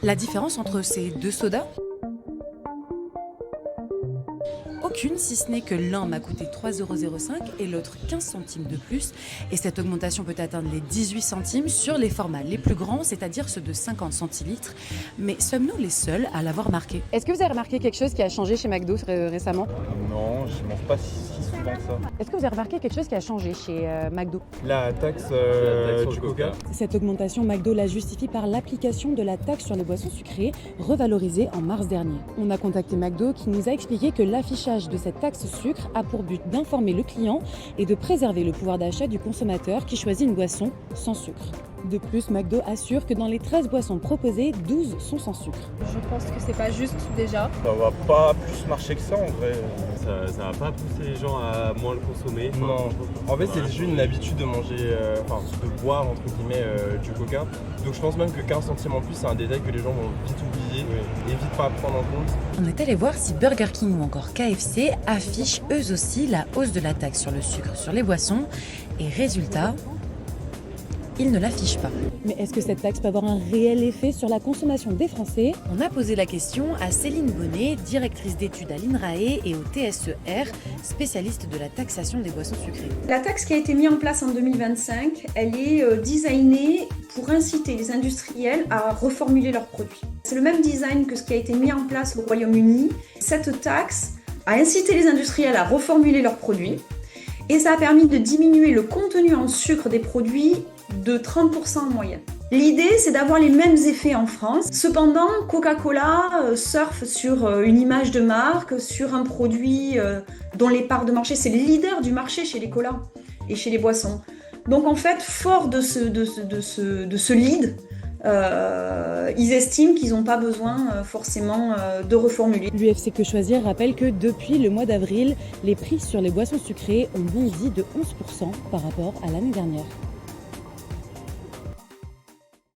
La différence entre ces deux sodas? Aucune, si ce n'est que l'un m'a coûté 3,05 € et l'autre 15 centimes de plus. Et cette augmentation peut atteindre les 18 centimes sur les formats les plus grands, c'est-à-dire ceux de 50 centilitres. Mais sommes-nous les seuls à l'avoir marqué? Est-ce que vous avez remarqué quelque chose qui a changé chez McDo récemment? Non, je mange pas si souvent que ça. Est-ce que vous avez remarqué quelque chose qui a changé chez McDo? La taxe, sur du le Coca. Coca. Cette augmentation, McDo la justifie par l'application de la taxe sur les boissons sucrées, revalorisée en mars dernier. On a contacté McDo qui nous a expliqué que l'affichage de cette taxe sucre a pour but d'informer le client et de préserver le pouvoir d'achat du consommateur qui choisit une boisson sans sucre. De plus, McDo assure que dans les 13 boissons proposées, 12 sont sans sucre. Je pense que c'est pas juste déjà. Ça va pas plus marcher que ça en vrai. Ça va pas pousser les gens à moins le consommer. Non. En fait, c'est juste une habitude de manger, de boire entre guillemets du Coca. Donc je pense même que 15 centimes en plus, c'est un détail que les gens vont vite oublier et vite pas prendre en compte. On est allé voir si Burger King ou encore KFC affichent eux aussi la hausse de la taxe sur le sucre sur les boissons. Et résultat, ils ne l'affichent pas. Mais est-ce que cette taxe peut avoir un réel effet sur la consommation des Français? On a posé la question à Céline Bonnet, directrice d'études à l'INRAE et au TSER, spécialiste de la taxation des boissons sucrées. La taxe qui a été mise en place en 2025, elle est designée pour inciter les industriels à reformuler leurs produits. C'est le même design que ce qui a été mis en place au Royaume-Uni. Cette taxe a incité les industriels à reformuler leurs produits et ça a permis de diminuer le contenu en sucre des produits de 30% en moyenne. L'idée, c'est d'avoir les mêmes effets en France. Cependant, Coca-Cola surfe sur une image de marque, sur un produit dont les parts de marché, c'est le leader du marché chez les colas et chez les boissons. Donc en fait, fort de ce lead, ils estiment qu'ils n'ont pas besoin forcément de reformuler. L'UFC Que Choisir rappelle que depuis le mois d'avril, les prix sur les boissons sucrées ont bondi de 11% par rapport à l'année dernière.